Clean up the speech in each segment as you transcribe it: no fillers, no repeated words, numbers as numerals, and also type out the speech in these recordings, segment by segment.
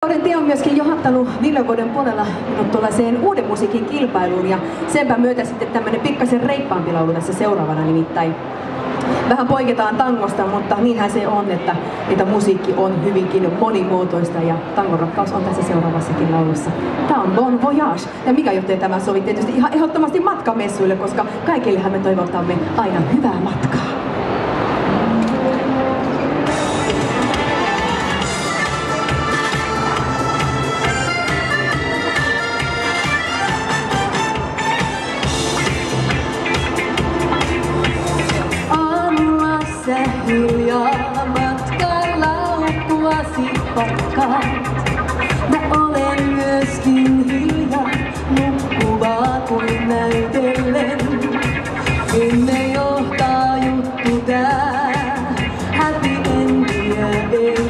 Tie on myöskin johdattanut viime vuoden puolella minut tuollaiseen uuden musiikin kilpailuun ja senpä myötä sitten tämmönen pikkasen reippaampi laulu tässä seuraavana, nimittäin vähän poiketaan tangosta, mutta niinhän se on, että musiikki on hyvinkin monimuotoista ja tangon rakkaus on tässä seuraavassakin laulussa. Tää on Bon Voyage. Ja mikä jottei tämä sovi tietysti ihan ehdottomasti matkamessuille, koska kaikillehan me toivotamme aina hyvää matkaa. Hiljaa matkalaukkuasi pakkaat. Mä olen myöskin hiljaa, nukkuvaa kuin näytellen. Minne johtaa juttu tää, happy endiä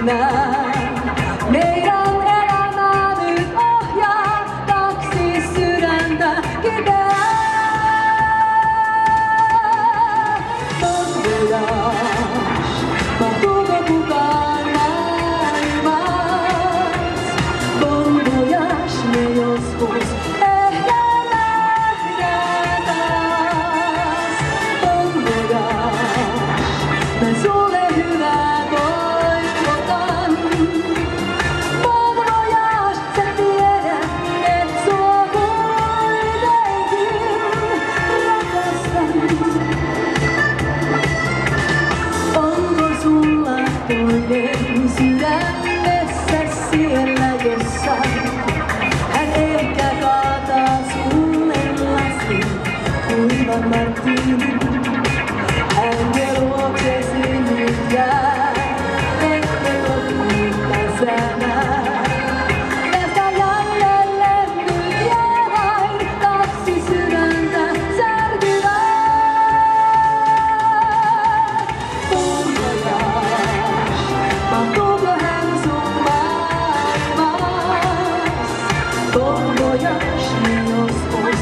enää. Meidän elämää nyt ohjaa kaksi sydäntä kipeää. Mahtuuko kukaan maailmas? Bon voyage, me joskus ehkä nähdään taas. Bon voyage, mä sulle hyvää toivotan. Bon voyage, sä tiedät, et sua kuitenkin rakastan. Toinen sydämessä siellä jossain. Hän ehkä kaataa sulle lasin kuivan martinin. Häntä luoksesi nyt jää, ette loppuutta sänää. Tästä jäljelle nyt jää vain kaksi sydäntä särkyvää. Mahtuuko hän sun maailmas? Bon voyage, me joskus